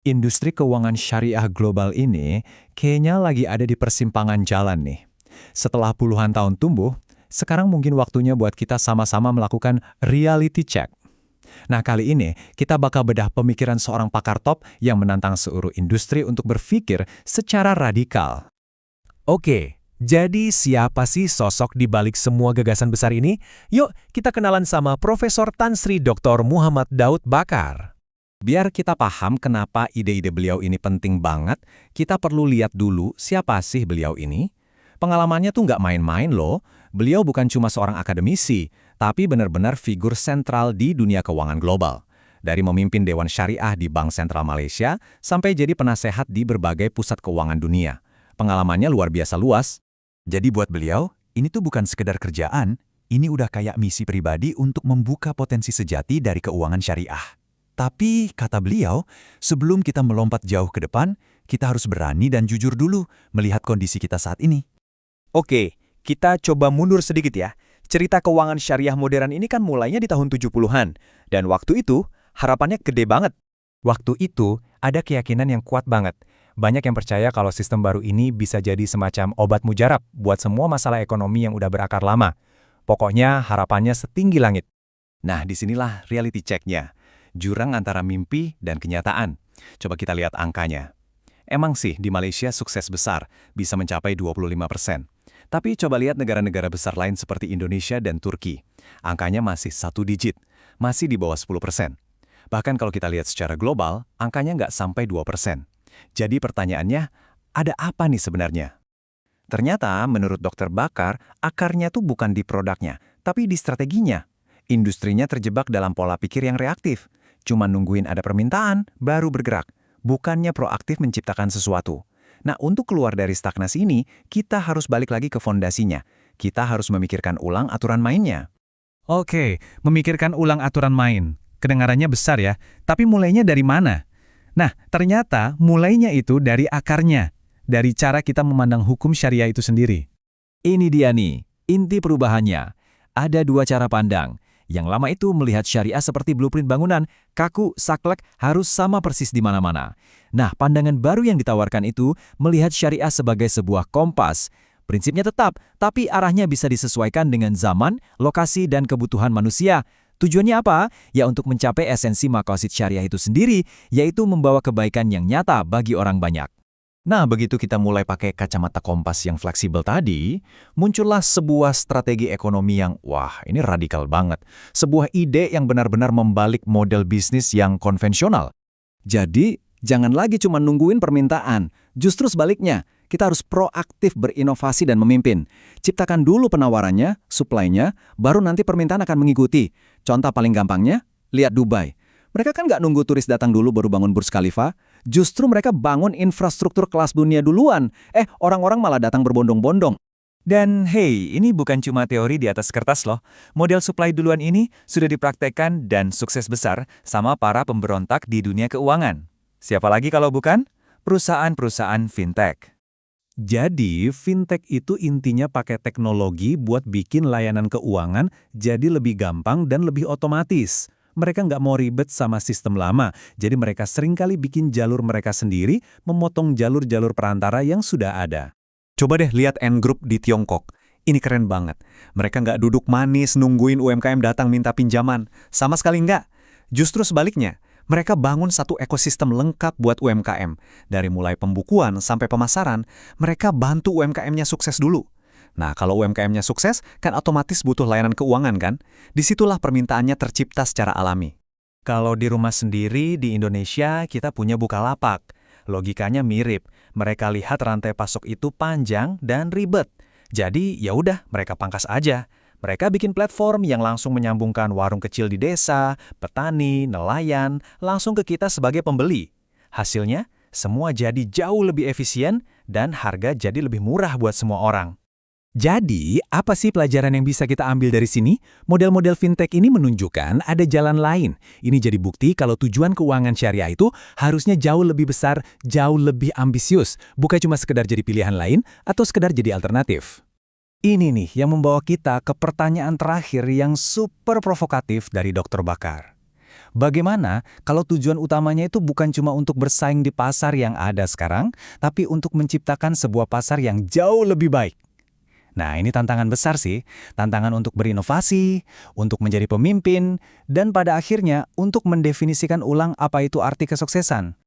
Industri keuangan syariah global ini kayaknya lagi ada di persimpangan jalan nih. Setelah puluhan tahun tumbuh, sekarang mungkin waktunya buat kita sama-sama melakukan reality check. Nah, kali ini kita bakal bedah pemikiran seorang pakar top yang menantang seluruh industri untuk berpikir secara radikal. Oke, jadi siapa sih sosok di balik semua gagasan besar ini? Yuk, kita kenalan sama Profesor Tan Sri Dr. Muhammad Daud Bakar. Biar kita paham kenapa ide-ide beliau ini penting banget, kita perlu lihat dulu siapa sih beliau ini. Pengalamannya tuh nggak main-main loh. Beliau bukan cuma seorang akademisi, tapi benar-benar figur sentral di dunia keuangan global. Dari memimpin Dewan Syariah di Bank Sentral Malaysia, sampai jadi penasehat di berbagai pusat keuangan dunia. Pengalamannya luar biasa luas. Jadi buat beliau, ini tuh bukan sekedar kerjaan, ini udah kayak misi pribadi untuk membuka potensi sejati dari keuangan syariah. Tapi, kata beliau, sebelum kita melompat jauh ke depan, kita harus berani dan jujur dulu melihat kondisi kita saat ini. Oke, kita coba mundur sedikit ya. Cerita keuangan syariah modern ini kan mulainya di tahun 70-an. Dan waktu itu, harapannya gede banget. Waktu itu, ada keyakinan yang kuat banget. Banyak yang percaya kalau sistem baru ini bisa jadi semacam obat mujarab buat semua masalah ekonomi yang udah berakar lama. Pokoknya harapannya setinggi langit. Nah, disinilah reality check-nya. Jurang antara mimpi dan kenyataan. Coba kita lihat angkanya. Emang sih di Malaysia sukses besar, bisa mencapai 25%. Tapi coba lihat negara-negara besar lain seperti Indonesia dan Turki. Angkanya masih 1 digit, masih di bawah 10%. Bahkan kalau kita lihat secara global, angkanya nggak sampai 2%. Jadi pertanyaannya, ada apa nih sebenarnya? Ternyata menurut Dr. Bakar, akarnya tuh bukan di produknya, tapi di strateginya. Industrinya terjebak dalam pola pikir yang reaktif. Cuma nungguin ada permintaan, baru bergerak. Bukannya proaktif menciptakan sesuatu. Nah, untuk keluar dari stagnasi ini, kita harus balik lagi ke fondasinya. Kita harus memikirkan ulang aturan mainnya. Oke, memikirkan ulang aturan main. Kedengarannya besar ya, tapi mulainya dari mana? Nah, ternyata mulainya itu dari akarnya. Dari cara kita memandang hukum syariah itu sendiri. Ini dia nih, inti perubahannya. Ada 2 cara pandang. Yang lama itu melihat syariah seperti blueprint bangunan, kaku, saklek, harus sama persis di mana-mana. Nah, pandangan baru yang ditawarkan itu melihat syariah sebagai sebuah kompas. Prinsipnya tetap, tapi arahnya bisa disesuaikan dengan zaman, lokasi, dan kebutuhan manusia. Tujuannya apa? Ya untuk mencapai esensi maqasid syariah itu sendiri, yaitu membawa kebaikan yang nyata bagi orang banyak. Nah, begitu kita mulai pakai kacamata kompas yang fleksibel tadi, muncullah sebuah strategi ekonomi yang, wah, ini radikal banget. Sebuah ide yang benar-benar membalik model bisnis yang konvensional. Jadi, jangan lagi cuma nungguin permintaan. Justru sebaliknya, kita harus proaktif berinovasi dan memimpin. Ciptakan dulu penawarannya, supply-nya, baru nanti permintaan akan mengikuti. Contoh paling gampangnya, lihat Dubai. Mereka kan nggak nunggu turis datang dulu baru bangun Burj Khalifa. Justru mereka bangun infrastruktur kelas dunia duluan. Orang-orang malah datang berbondong-bondong. Dan hey, ini bukan cuma teori di atas kertas loh. Model supply duluan ini sudah dipraktekkan dan sukses besar sama para pemberontak di dunia keuangan. Siapa lagi kalau bukan? Perusahaan-perusahaan fintech. Jadi, fintech itu intinya pakai teknologi buat bikin layanan keuangan jadi lebih gampang dan lebih otomatis. Mereka nggak mau ribet sama sistem lama, jadi mereka seringkali bikin jalur mereka sendiri, memotong jalur-jalur perantara yang sudah ada. Coba deh lihat Ant Group di Tiongkok. Ini keren banget. Mereka nggak duduk manis nungguin UMKM datang minta pinjaman. Sama sekali nggak. Justru sebaliknya, mereka bangun satu ekosistem lengkap buat UMKM. Dari mulai pembukuan sampai pemasaran, mereka bantu UMKM-nya sukses dulu. Nah, kalau UMKM-nya sukses, kan otomatis butuh layanan keuangan kan? Disitulah permintaannya tercipta secara alami. Kalau di rumah sendiri di Indonesia, kita punya Bukalapak. Logikanya mirip. Mereka lihat rantai pasok itu panjang dan ribet. Jadi, ya udah, mereka pangkas aja. Mereka bikin platform yang langsung menyambungkan warung kecil di desa, petani, nelayan, langsung ke kita sebagai pembeli. Hasilnya, semua jadi jauh lebih efisien dan harga jadi lebih murah buat semua orang. Jadi, apa sih pelajaran yang bisa kita ambil dari sini? Model-model fintech ini menunjukkan ada jalan lain. Ini jadi bukti kalau tujuan keuangan syariah itu harusnya jauh lebih besar, jauh lebih ambisius. Bukan cuma sekedar jadi pilihan lain atau sekedar jadi alternatif. Ini nih yang membawa kita ke pertanyaan terakhir yang super provokatif dari Dr. Bakar. Bagaimana kalau tujuan utamanya itu bukan cuma untuk bersaing di pasar yang ada sekarang, tapi untuk menciptakan sebuah pasar yang jauh lebih baik? Nah, ini tantangan besar sih. Tantangan untuk berinovasi, untuk menjadi pemimpin, dan pada akhirnya untuk mendefinisikan ulang apa itu arti kesuksesan.